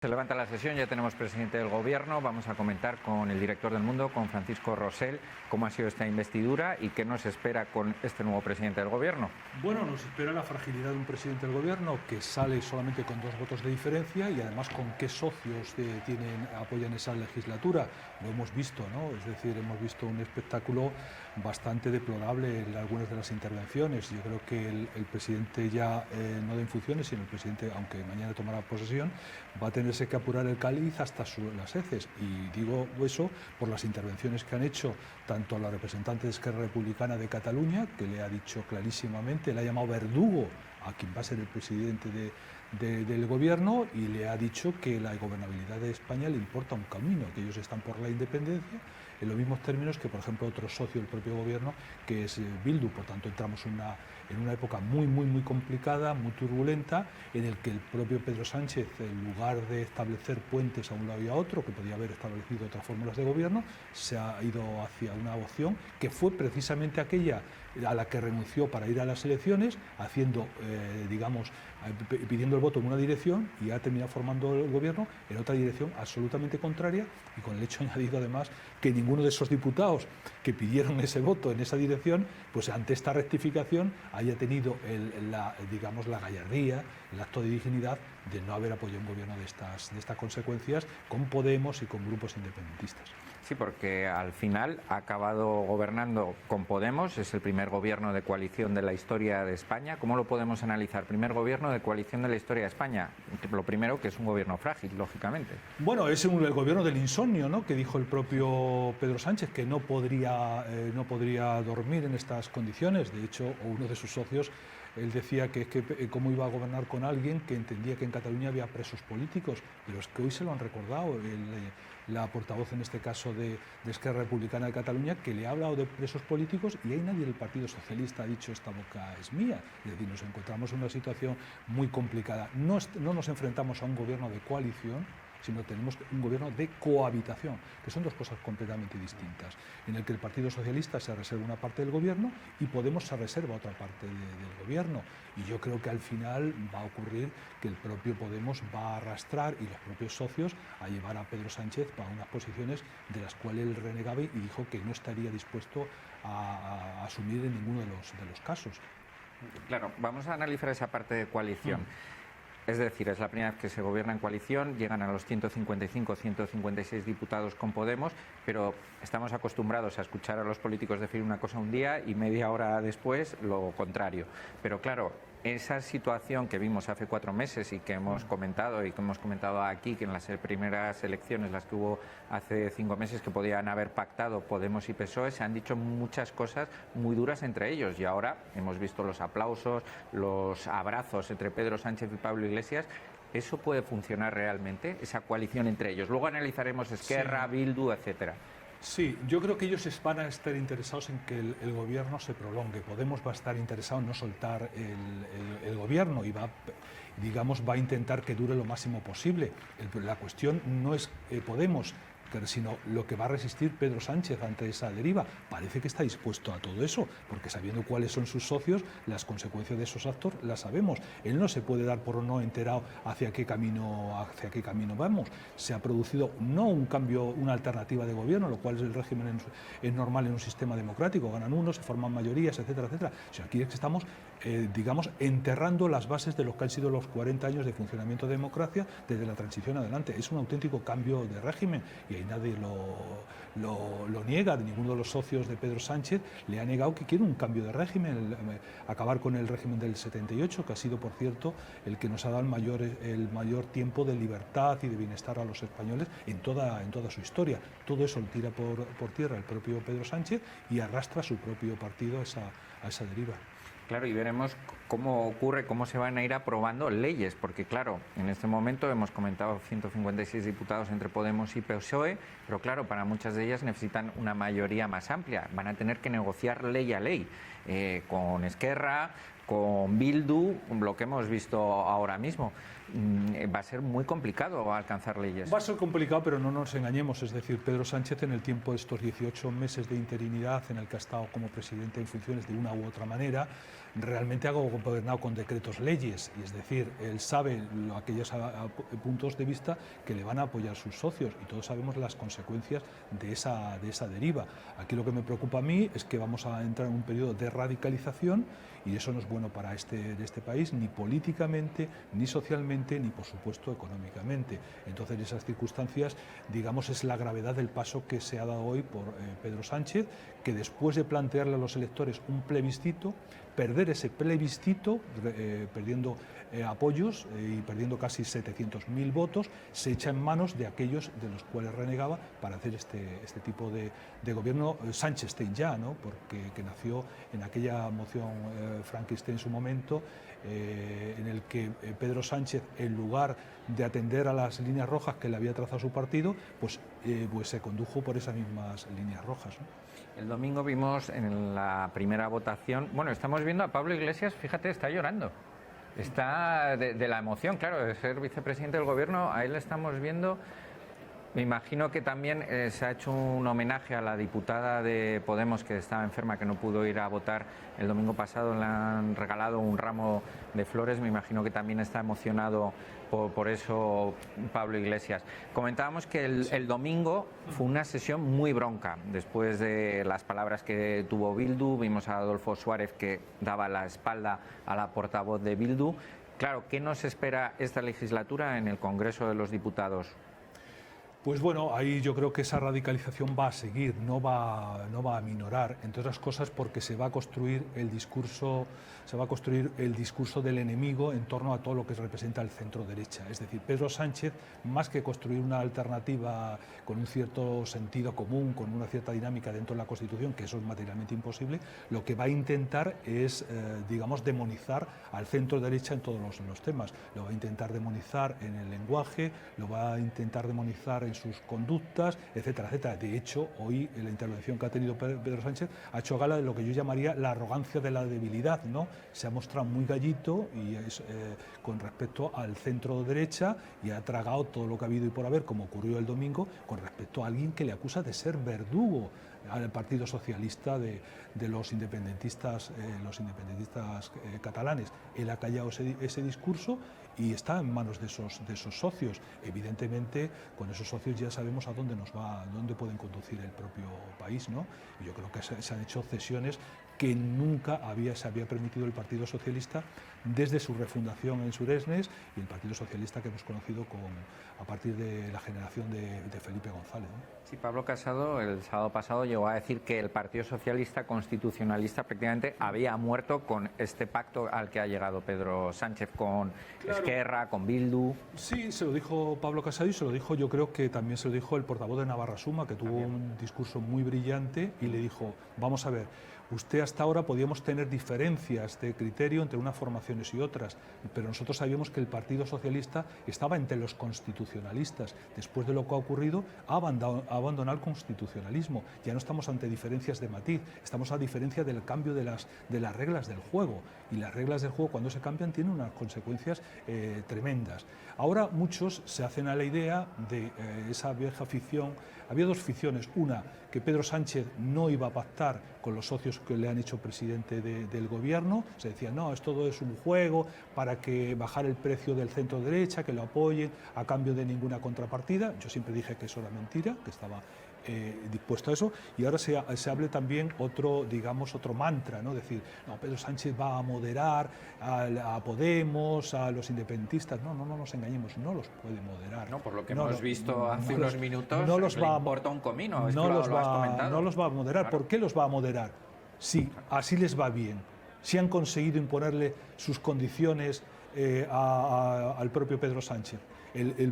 Se levanta la sesión, ya tenemos presidente del Gobierno. Vamos a comentar con el director del Mundo, con Francisco Rosell, cómo ha sido esta investidura y qué nos espera con este nuevo presidente del Gobierno. Bueno, nos espera la fragilidad de un presidente del Gobierno que sale solamente con 2 votos de diferencia y además con qué socios apoyan esa legislatura. Lo hemos visto, ¿no? Es decir, hemos visto un espectáculo bastante deplorable en algunas de las intervenciones. Yo creo que el presidente ya no da en funciones, sino el presidente, aunque mañana tomará posesión, va a tenerse que apurar el cáliz hasta las heces. Y digo eso por las intervenciones que han hecho tanto a la representante de Esquerra Republicana de Cataluña, que le ha dicho clarísimamente, le ha llamado verdugo a quien va a ser el presidente del Gobierno, y le ha dicho que la gobernabilidad de España le importa un camino, que ellos están por la independencia, en los mismos términos que, por ejemplo, otro socio del propio Gobierno, que es Bildu. Por tanto, entramos en una época muy complicada, muy turbulenta, en el que el propio Pedro Sánchez, en lugar de establecer puentes a un lado y a otro, que podía haber establecido otras fórmulas de gobierno, se ha ido hacia una opción que fue precisamente aquella a la que renunció para ir a las elecciones, haciendo, pidiendo el voto en una dirección, y ha terminado formando el Gobierno en otra dirección absolutamente contraria, y con el hecho añadido además que ninguno de esos diputados que pidieron ese voto en esa dirección, pues ante esta rectificación haya tenido la gallardía, el acto de dignidad de no haber apoyado un gobierno de estas consecuencias con Podemos y con grupos independentistas. Sí, porque al final ha acabado gobernando con Podemos, es el primer gobierno de coalición de la historia de España. ¿Cómo lo podemos analizar? Primer gobierno de coalición de la historia de España. Lo primero, que es un gobierno frágil, lógicamente. Bueno, es el gobierno del insomnio, ¿no?, que dijo el propio Pedro Sánchez, que no podría dormir en estas condiciones. De hecho, uno de sus socios, él decía que cómo iba a gobernar con alguien que entendía que en Cataluña había presos políticos, pero es que hoy se lo han recordado la portavoz, en este caso de Esquerra Republicana de Cataluña, que le ha hablado de presos políticos, y ahí nadie del Partido Socialista ha dicho esta boca es mía. Es decir, nos encontramos en una situación muy complicada. No nos enfrentamos a un gobierno de coalición, sino tenemos un gobierno de cohabitación, que son dos cosas completamente distintas, en el que el Partido Socialista se reserva una parte del gobierno y Podemos se reserva otra parte del gobierno. Y yo creo que al final va a ocurrir que el propio Podemos va a arrastrar, y los propios socios, a llevar a Pedro Sánchez para unas posiciones de las cuales él renegaba y dijo que no estaría dispuesto a asumir en ninguno de los casos. Claro, vamos a analizar esa parte de coalición. Es decir, es la primera vez que se gobierna en coalición, llegan a los 155, 156 diputados con Podemos, pero estamos acostumbrados a escuchar a los políticos decir una cosa un día y media hora después lo contrario. Pero claro, esa situación que vimos hace 4 meses y que hemos comentado aquí, que en las primeras elecciones, las que hubo hace 5 meses, que podían haber pactado Podemos y PSOE, se han dicho muchas cosas muy duras entre ellos, y ahora hemos visto los aplausos, los abrazos entre Pedro Sánchez y Pablo Iglesias. ¿Eso puede funcionar realmente, esa coalición entre ellos? Luego analizaremos Esquerra, sí, Bildu, etcétera. Sí, yo creo que ellos van a estar interesados en que el gobierno se prolongue. Podemos va a estar interesado en no soltar el gobierno y va a intentar que dure lo máximo posible. La cuestión no es Podemos, sino lo que va a resistir Pedro Sánchez ante esa deriva. Parece que está dispuesto a todo eso, porque sabiendo cuáles son sus socios, las consecuencias de esos actos las sabemos. Él no se puede dar por no enterado hacia qué camino vamos. Se ha producido no un cambio, una alternativa de gobierno, lo cual es el régimen es normal en un sistema democrático. Ganan unos, se forman mayorías, etcétera. O sea, aquí es que estamos, enterrando las bases de lo que han sido los 40 años de funcionamiento de democracia desde la transición adelante. Es un auténtico cambio de régimen, y nadie lo niega. Ninguno de los socios de Pedro Sánchez le ha negado que quiere un cambio de régimen, acabar con el régimen del 78, que ha sido, por cierto, el que nos ha dado el mayor tiempo de libertad y de bienestar a los españoles en toda su historia. Todo eso lo tira por tierra el propio Pedro Sánchez y arrastra a su propio partido a esa deriva. Claro, y veremos cómo se van a ir aprobando leyes, porque claro, en este momento hemos comentado 156 diputados entre Podemos y PSOE, pero claro, para muchas de ellas necesitan una mayoría más amplia. Van a tener que negociar ley a ley, con Esquerra, con Bildu, lo que hemos visto ahora mismo. va a ser muy complicado alcanzar leyes. Va a ser complicado, pero no nos engañemos. Es decir, Pedro Sánchez, en el tiempo de estos 18 meses de interinidad en el que ha estado como presidente en funciones de una u otra manera, realmente ha gobernado con decretos leyes. Y es decir, él sabe aquellos puntos de vista que le van a apoyar sus socios. Y todos sabemos las consecuencias de esa deriva. Aquí lo que me preocupa a mí es que vamos a entrar en un periodo de radicalización y eso no es bueno para este país, ni políticamente, ni socialmente, ni por supuesto económicamente. Entonces, en esas circunstancias, digamos, es la gravedad del paso que se ha dado hoy por Pedro Sánchez, que después de plantearle a los electores un plebiscito, perder ese plebiscito, perdiendo apoyos y perdiendo casi 700.000 votos, se echa en manos de aquellos de los cuales renegaba para hacer este tipo de gobierno Sánchez-Stein ya, ¿no? Porque que nació en aquella moción Frankenstein en su momento, en el que Pedro Sánchez, en lugar de atender a las líneas rojas que le había trazado su partido, pues se condujo por esas mismas líneas rojas, ¿no? El domingo vimos en la primera votación, bueno, estamos viendo a Pablo Iglesias, fíjate, está llorando. Está de la emoción, claro, de ser vicepresidente del gobierno, a él le estamos viendo. Me imagino que también se ha hecho un homenaje a la diputada de Podemos que estaba enferma, que no pudo ir a votar el domingo pasado, le han regalado un ramo de flores, me imagino que también está emocionado por eso Pablo Iglesias. Comentábamos que el domingo fue una sesión muy bronca, después de las palabras que tuvo Bildu, vimos a Adolfo Suárez que daba la espalda a la portavoz de Bildu. Claro, ¿qué nos espera esta legislatura en el Congreso de los Diputados? Pues bueno, ahí yo creo que esa radicalización va a seguir, no va a minorar, entre otras cosas porque se va a construir el discurso del enemigo en torno a todo lo que representa el centro derecha. Es decir, Pedro Sánchez, más que construir una alternativa con un cierto sentido común, con una cierta dinámica dentro de la Constitución, que eso es materialmente imposible, lo que va a intentar es, digamos, demonizar al centro derecha en todos los temas. Lo va a intentar demonizar en el lenguaje, lo va a intentar demonizar en sus conductas, etcétera, etcétera. De hecho, hoy en la intervención que ha tenido Pedro Sánchez ha hecho gala de lo que yo llamaría la arrogancia de la debilidad, ¿no? Se ha mostrado muy gallito y con respecto al centro derecha y ha tragado todo lo que ha habido y por haber, como ocurrió el domingo, con respecto a alguien que le acusa de ser verdugo al Partido Socialista de los independentistas, catalanes. Él ha callado ese discurso y está en manos de esos socios. Evidentemente, con esos socios ya sabemos a dónde pueden conducir el propio país, ¿no? Y yo creo que se han hecho cesiones que nunca se había permitido el Partido Socialista desde su refundación en Suresnes y el Partido Socialista que hemos conocido a partir de la generación de Felipe González, ¿no? Sí, Pablo Casado el sábado pasado llegó a decir que el Partido Socialista constitucionalista prácticamente había muerto con este pacto al que ha llegado Pedro Sánchez con Esquerra, con Bildu. Sí, se lo dijo Pablo Casado y se lo dijo, yo creo que también se lo dijo el portavoz de Navarra Suma, que tuvo un discurso muy brillante y le dijo, vamos a ver, usted hasta ahora podíamos tener diferencias de criterio entre unas formaciones y otras, pero nosotros sabíamos que el Partido Socialista estaba entre los constitucionalistas. Después de lo que ha ocurrido, ha abandonado el constitucionalismo. Ya no estamos ante diferencias de matiz, estamos a diferencia del cambio de las reglas del juego. Y las reglas del juego, cuando se cambian, tienen unas consecuencias tremendas. Ahora muchos se hacen a la idea de esa vieja ficción. Había dos ficciones. Una, que Pedro Sánchez no iba a pactar con los socios que le han hecho presidente del gobierno. Se decía, no, todo es un juego para que bajar el precio del centro derecha, que lo apoyen a cambio de ninguna contrapartida. Yo siempre dije que eso era mentira, que estaba dispuesto a eso, y ahora se hable también otro mantra, ¿no? Decir, no, Pedro Sánchez va a moderar a Podemos, a los independentistas. No nos engañemos, no los puede moderar. No, por lo que hemos visto hace unos minutos, no los va a importa un comino, no los va a moderar. Claro. ¿Por qué los va a moderar? Sí, así les va bien. Si han conseguido imponerle sus condiciones al propio Pedro Sánchez.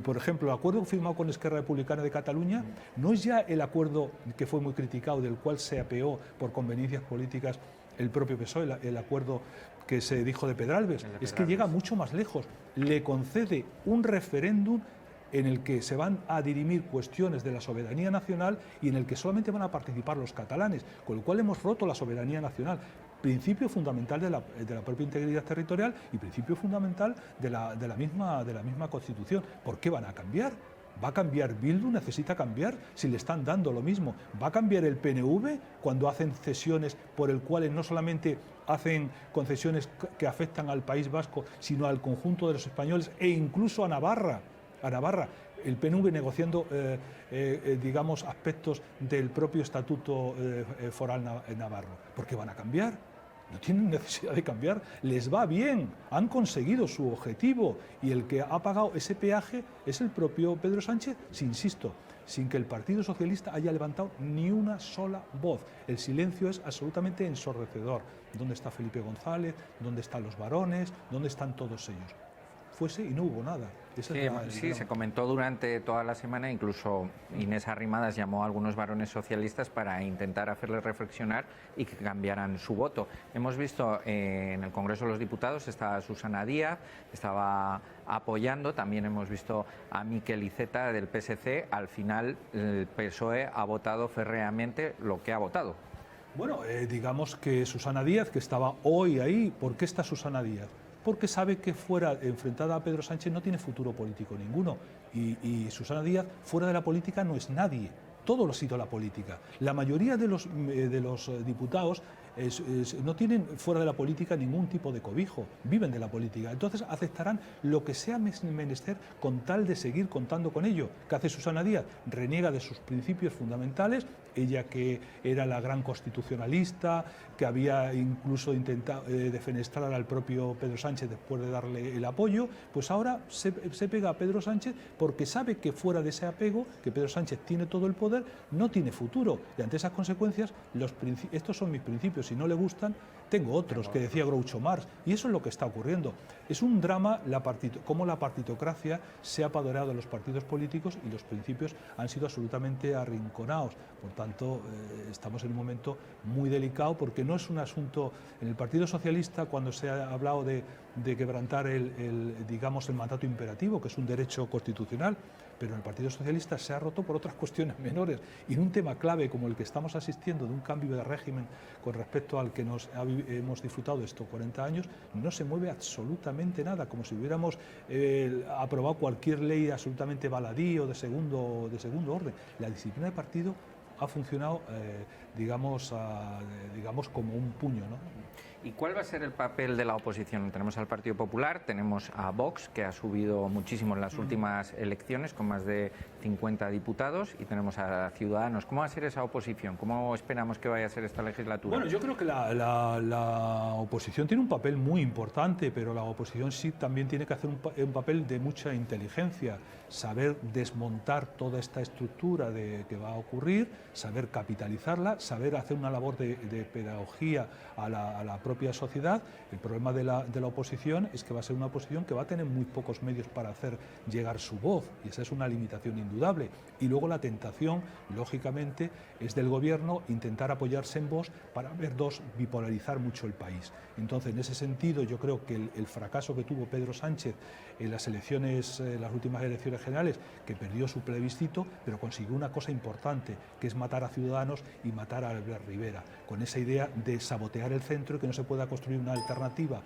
Por ejemplo, el acuerdo firmado con Esquerra Republicana de Cataluña no es ya el acuerdo que fue muy criticado, del cual se apeó por conveniencias políticas el propio PSOE, el acuerdo que se dijo de Pedralbes. Es que llega mucho más lejos. Le concede un referéndum en el que se van a dirimir cuestiones de la soberanía nacional y en el que solamente van a participar los catalanes, con lo cual hemos roto la soberanía nacional. principio fundamental de la propia integridad territorial y principio fundamental de la misma Constitución. ¿Por qué van a cambiar? ¿Va a cambiar Bildu? ¿Necesita cambiar? Si le están dando lo mismo. ¿Va a cambiar el PNV cuando hacen cesiones por el cual no solamente hacen concesiones que afectan al País Vasco, sino al conjunto de los españoles e incluso a Navarra? El PNV negociando, digamos, aspectos del propio estatuto foral navarro. ¿Por qué van a cambiar? No tienen necesidad de cambiar, les va bien, han conseguido su objetivo y el que ha pagado ese peaje es el propio Pedro Sánchez, insisto, sin que el Partido Socialista haya levantado ni una sola voz. El silencio es absolutamente ensordecedor. ¿Dónde está Felipe González? ¿Dónde están los varones? ¿Dónde están todos ellos? Fuese y no hubo nada. Sí, se comentó durante toda la semana, incluso Inés Arrimadas llamó a algunos varones socialistas para intentar hacerles reflexionar y que cambiaran su voto. Hemos visto en el Congreso de los Diputados, estaba Susana Díaz, estaba apoyando, también hemos visto a Miquel Iceta del PSC, al final el PSOE ha votado férreamente lo que ha votado. Bueno, digamos que Susana Díaz, que estaba hoy ahí, ¿por qué está Susana Díaz? Porque sabe que fuera enfrentada a Pedro Sánchez no tiene futuro político ninguno y Susana Díaz fuera de la política no es nadie, todo lo ha sido la política. La mayoría de los diputados no tienen fuera de la política ningún tipo de cobijo, viven de la política, entonces aceptarán lo que sea menester con tal de seguir contando con ello. ¿Qué hace Susana Díaz? Reniega de sus principios fundamentales, ella que era la gran constitucionalista, que había incluso intentado defenestrar al propio Pedro Sánchez después de darle el apoyo, pues ahora se pega a Pedro Sánchez porque sabe que fuera de ese apego, que Pedro Sánchez tiene todo el poder, no tiene futuro. Y ante esas consecuencias, estos son mis principios, si no le gustan, tengo otros, que decía Groucho Marx, y eso es lo que está ocurriendo. Es un drama cómo la partitocracia se ha apoderado de los partidos políticos y los principios han sido absolutamente arrinconados. Por tanto, estamos en un momento muy delicado porque no es un asunto. En el Partido Socialista, cuando se ha hablado de quebrantar digamos, el mandato imperativo, que es un derecho constitucional, pero en el Partido Socialista se ha roto por otras cuestiones menores. Y en un tema clave como el que estamos asistiendo, de un cambio de régimen con respecto al que hemos disfrutado estos 40 años, no se mueve absolutamente nada, como si hubiéramos aprobado cualquier ley absolutamente baladí o de segundo orden. La disciplina de partido ha funcionado, digamos como un puño, ¿no? ¿Y cuál va a ser el papel de la oposición? Tenemos al Partido Popular, tenemos a Vox, que ha subido muchísimo en las últimas elecciones, con más de 50 diputados, y tenemos a Ciudadanos. ¿Cómo va a ser esa oposición? ¿Cómo esperamos que vaya a ser esta legislatura? Bueno, yo creo que la oposición tiene un papel muy importante, pero la oposición sí también tiene que hacer un papel de mucha inteligencia, saber desmontar toda esta estructura que va a ocurrir, saber capitalizarla, saber hacer una labor de pedagogía a la propia sociedad. El problema de la oposición es que va a ser una oposición que va a tener muy pocos medios para hacer llegar su voz, y esa es una limitación indudable. Y luego la tentación, lógicamente, es del gobierno intentar apoyarse en Vox para bipolarizar mucho el país. Entonces, en ese sentido, yo creo que el fracaso que tuvo Pedro Sánchez en las últimas elecciones generales, que perdió su plebiscito, pero consiguió una cosa importante, que es matar a Ciudadanos y matar a Albert Rivera, con esa idea de sabotear el centro y que no se pueda construir una alternativa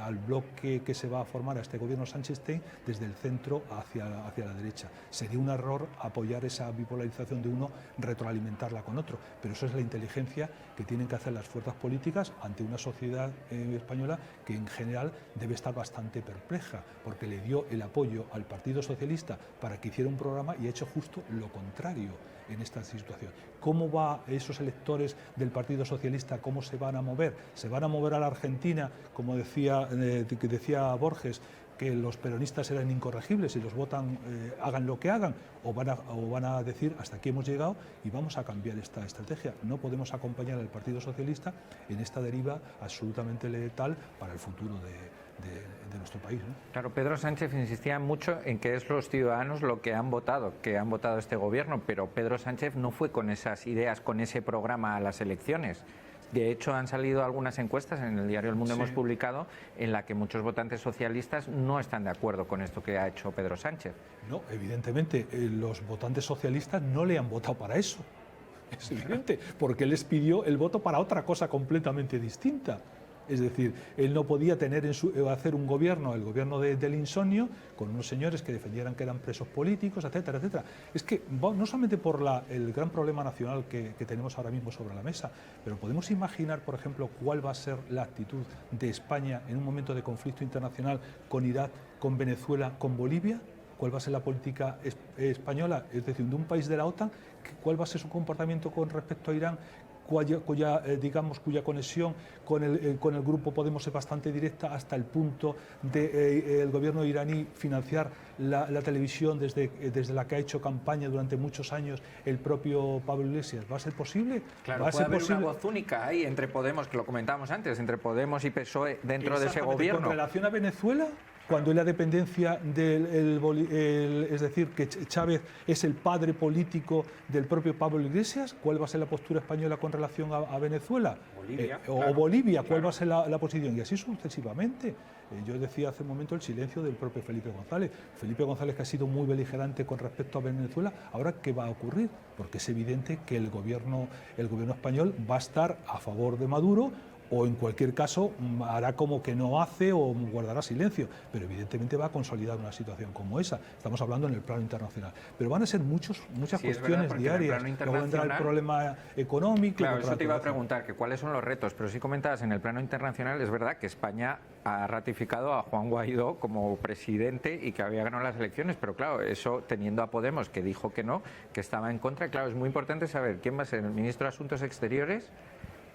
al bloque que se va a formar a este gobierno Sánchez-Stein desde el centro hacia la derecha. Sería un error apoyar esa bipolarización de uno, retroalimentarla con otro, pero eso es la inteligencia que tienen que hacer las fuerzas políticas ante una sociedad española que en general debe estar bastante perpleja, porque le dio el apoyo al Partido Socialista para que hiciera un programa y ha hecho justo lo contrario en esta situación. ¿Cómo va esos electores del Partido Socialista? ¿Cómo se van a mover? ¿Se van a mover a la Argentina, como decía Borges, que los peronistas eran incorregibles y los votan, hagan lo que hagan? ¿O van a decir, hasta aquí hemos llegado y vamos a cambiar esta estrategia? No podemos acompañar al Partido Socialista en esta deriva absolutamente letal para el futuro de nuestro país, ¿no? Claro, Pedro Sánchez insistía mucho en que es los ciudadanos lo que han votado este gobierno, pero Pedro Sánchez no fue con esas ideas, con ese programa a las elecciones. De hecho, han salido algunas encuestas, en el diario El Mundo hemos publicado, en la que muchos votantes socialistas no están de acuerdo con esto que ha hecho Pedro Sánchez. No, evidentemente, los votantes socialistas no le han votado para eso. es evidente, porque él les pidió el voto para otra cosa completamente distinta. Es decir, él no podía hacer un gobierno, el gobierno del insomnio, con unos señores que defendieran que eran presos políticos, etcétera, etcétera. Es que no solamente por el gran problema nacional que tenemos ahora mismo sobre la mesa, pero podemos imaginar, por ejemplo, cuál va a ser la actitud de España en un momento de conflicto internacional con Irak, con Venezuela, con Bolivia. ¿Cuál va a ser la política española, es decir, de un país de la OTAN? ¿Cuál va a ser su comportamiento con respecto a Irán? Cuya conexión con el grupo Podemos es bastante directa, hasta el punto de el gobierno iraní financiar la televisión desde la que ha hecho campaña durante muchos años el propio Pablo Iglesias. ¿Va a ser posible? Claro, puede haber una voz única ahí entre Podemos, que lo comentábamos antes, entre Podemos y PSOE dentro de ese gobierno. Con relación a Venezuela, cuando la dependencia es decir, que Chávez es el padre político del propio Pablo Iglesias, ¿cuál va a ser la postura española con relación a Venezuela? Bolivia, o Bolivia, ¿cuál va a ser la posición? Y así sucesivamente. Yo decía hace un momento el silencio del propio Felipe González. Felipe González, que ha sido muy beligerante con respecto a Venezuela, ¿ahora qué va a ocurrir? Porque es evidente que el gobierno español va a estar a favor de Maduro, o en cualquier caso hará como que no hace o guardará silencio, pero evidentemente va a consolidar una situación como esa. Estamos hablando en el plano internacional, pero van a ser muchas cuestiones diarias. Luego vendrá el problema económico. Claro, eso te iba a preguntar, que cuáles son los retos, pero sí comentabas, en el plano internacional es verdad que España ha ratificado a Juan Guaidó como presidente y que había ganado las elecciones, pero claro, eso teniendo a Podemos, que dijo que no, que estaba en contra. Claro, es muy importante saber quién va a ser el ministro de Asuntos Exteriores,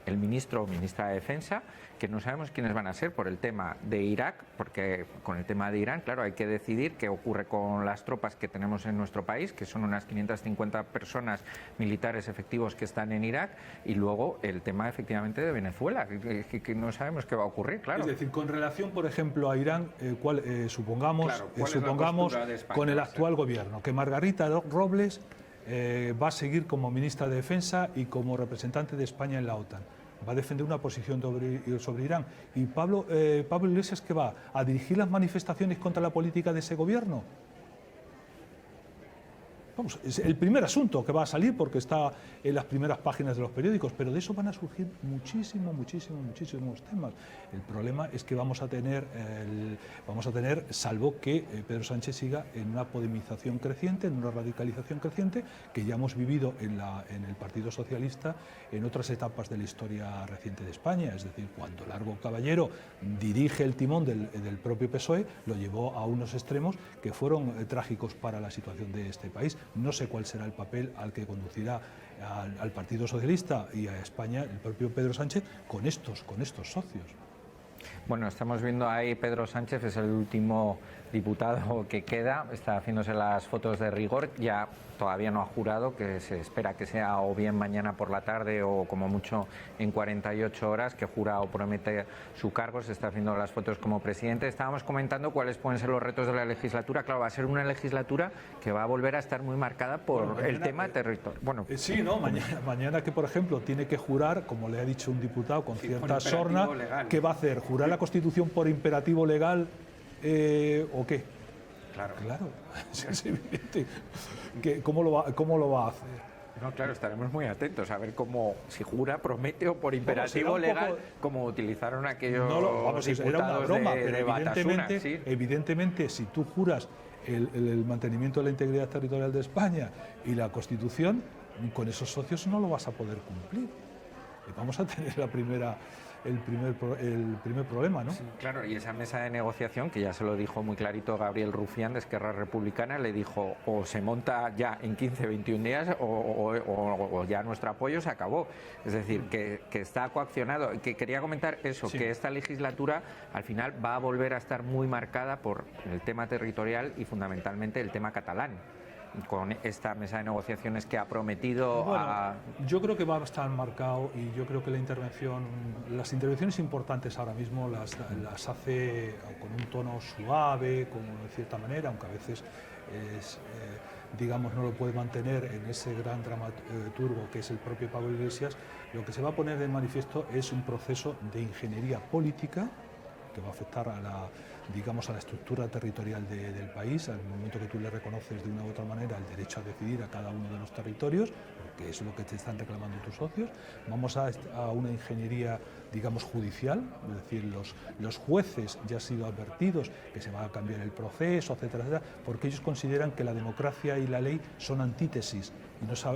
el ministro o ministra de Defensa, que no sabemos quiénes van a ser por el tema de Irak, porque con el tema de Irán, claro, hay que decidir qué ocurre con las tropas que tenemos en nuestro país, que son unas 550 personas militares efectivos que están en Irak, y luego el tema efectivamente de Venezuela, que no sabemos qué va a ocurrir, claro. Es decir, con relación, por ejemplo, a Irán, supongamos España, con el actual gobierno, que Margarita Robles va a seguir como ministra de Defensa y como representante de España en la OTAN. Va a defender una posición sobre Irán. ¿Y Pablo Iglesias qué va? ¿A dirigir las manifestaciones contra la política de ese gobierno? Vamos, es el primer asunto que va a salir porque está en las primeras páginas de los periódicos, pero de eso van a surgir muchísimos temas. El problema es que vamos a tener, salvo que Pedro Sánchez siga en una podemización creciente, en una radicalización creciente, que ya hemos vivido en el Partido Socialista en otras etapas de la historia reciente de España. Es decir, cuando Largo Caballero dirige el timón del propio PSOE, lo llevó a unos extremos que fueron trágicos para la situación de este país. No sé cuál será el papel al que conducirá al Partido Socialista y a España el propio Pedro Sánchez con estos socios. Bueno, estamos viendo ahí Pedro Sánchez, es el último diputado que queda, está haciéndose las fotos de rigor, ya todavía no ha jurado, que se espera que sea o bien mañana por la tarde o como mucho en 48 horas, que jura o promete su cargo, se está haciendo las fotos como presidente. Estábamos comentando cuáles pueden ser los retos de la legislatura. Claro, va a ser una legislatura que va a volver a estar muy marcada por el tema territorial. Bueno, sí, ¿no? Mañana que, por ejemplo, tiene que jurar, como le ha dicho un diputado con cierta sorna, ¿qué va a hacer? ¿Jurar la Constitución por imperativo legal o qué? Claro, es evidente. ¿Cómo lo va a hacer? No, claro, estaremos muy atentos a ver cómo, si jura, promete o por imperativo legal, como utilizaron aquellos diputados era una broma, pero Batasuna, evidentemente, si tú juras el mantenimiento de la integridad territorial de España y la Constitución, con esos socios no lo vas a poder cumplir. Vamos a tener el primer problema, ¿no? Sí, claro, y esa mesa de negociación, que ya se lo dijo muy clarito Gabriel Rufián de Esquerra Republicana, le dijo o se monta ya en 15, 21 días o ya nuestro apoyo se acabó. Es decir, que está coaccionado. Que quería comentar eso, sí, que esta legislatura al final va a volver a estar muy marcada por el tema territorial y fundamentalmente el tema catalán, con esta mesa de negociaciones que ha prometido. Yo creo que va a estar marcado, y yo creo que las intervenciones importantes ahora mismo las hace con un tono suave, como de cierta manera, aunque a veces no lo puede mantener en ese gran dramaturgo que es el propio Pablo Iglesias. Lo que se va a poner de manifiesto es un proceso de ingeniería política que va a afectar a la, digamos, a la estructura territorial del país, al momento que tú le reconoces de una u otra manera el derecho a decidir a cada uno de los territorios, porque es lo que te están reclamando tus socios. Vamos a una ingeniería, digamos, judicial, es decir, los jueces ya han sido advertidos que se va a cambiar el proceso, etcétera, etcétera, porque ellos consideran que la democracia y la ley son antítesis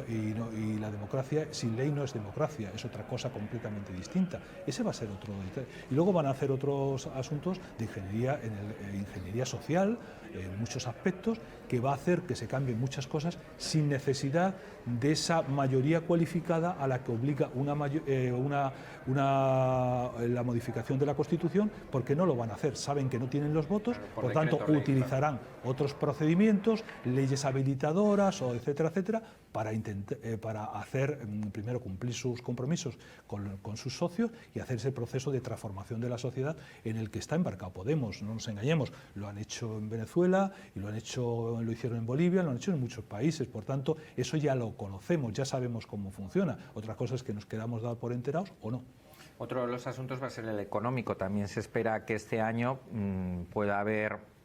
y la democracia sin ley no es democracia, es otra cosa completamente distinta. Ese va a ser otro. Y luego van a hacer otros asuntos de ingeniería, ingeniería social, en muchos aspectos, que va a hacer que se cambien muchas cosas sin necesidad de esa mayoría cualificada a la que obliga la modificación de la Constitución, porque no lo van a hacer, saben que no tienen los votos, por tanto utilizarán otros procedimientos, leyes habilitadoras, o etcétera, etcétera, para hacer, primero, cumplir sus compromisos con sus socios y hacer ese proceso de transformación de la sociedad en el que está embarcado Podemos. No nos engañemos, lo han hecho en Venezuela y lo hicieron en Bolivia, lo han hecho en muchos países, por tanto, eso ya lo conocemos, ya sabemos cómo funciona. Otra cosa es que nos quedamos dados por enterados o no. Otro de los asuntos va a ser el económico. También se espera que este año pueda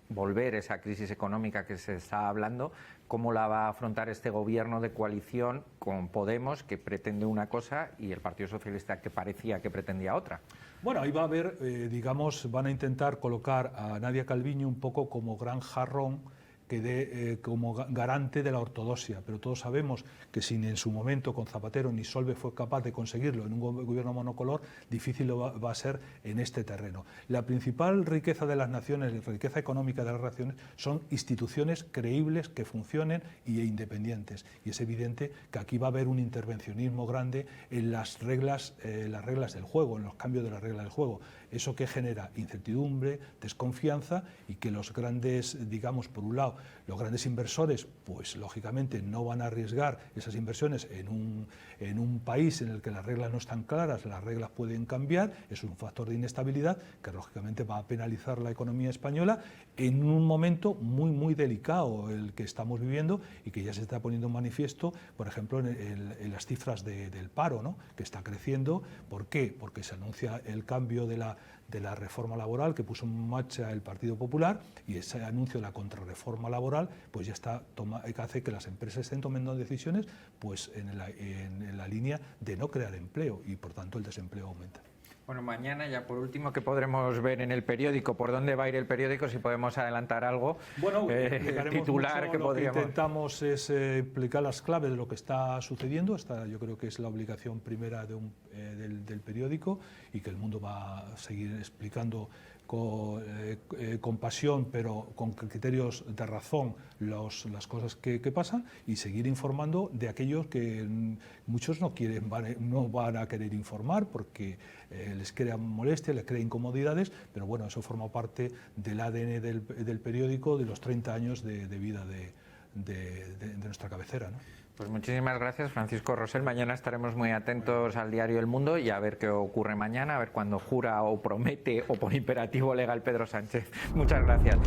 volver esa crisis económica que se está hablando. ¿Cómo la va a afrontar este gobierno de coalición con Podemos, que pretende una cosa, y el Partido Socialista, que parecía que pretendía otra? Bueno, ahí va a haber, digamos, van a intentar colocar a Nadia Calviño un poco como gran jarrón como garante de la ortodoxia, pero todos sabemos que si en su momento con Zapatero ni Solbes fue capaz de conseguirlo en un gobierno monocolor, difícil va a ser en este terreno. La principal riqueza de las naciones, la riqueza económica de las naciones, son instituciones creíbles que funcionen e independientes, y es evidente que aquí va a haber un intervencionismo grande en las reglas del juego, en los cambios de las reglas del juego. Eso que genera incertidumbre, desconfianza, y que los grandes, digamos, por un lado, los grandes inversores, pues lógicamente no van a arriesgar esas inversiones en un país en el que las reglas no están claras, las reglas pueden cambiar, es un factor de inestabilidad que lógicamente va a penalizar la economía española en un momento muy, muy delicado el que estamos viviendo y que ya se está poniendo en manifiesto, por ejemplo, en las cifras del paro, ¿no?, que está creciendo. ¿Por qué? Porque se anuncia el cambio de la reforma laboral que puso en marcha el Partido Popular, y ese anuncio de la contrarreforma laboral pues ya hace que las empresas estén tomando decisiones pues en la línea de no crear empleo, y por tanto el desempleo aumenta. Bueno, mañana ya por último, ¿qué podremos ver en el periódico? ¿Por dónde va a ir el periódico? Si podemos adelantar algo. Bueno, titular que podríamos... Lo que intentamos es explicar las claves de lo que está sucediendo. Yo creo que es la obligación primera del periódico, y que el mundo va a seguir explicando con pasión, pero con criterios de razón, las cosas que pasan, y seguir informando de aquellos que muchos no van a querer informar porque les crea molestia, les crea incomodidades, pero bueno, eso forma parte del ADN del periódico, de los 30 años de vida de nuestra cabecera, ¿no? Pues muchísimas gracias, Francisco Rosell. Mañana estaremos muy atentos al diario El Mundo y a ver qué ocurre mañana, a ver cuando jura o promete o por imperativo legal Pedro Sánchez. Muchas gracias.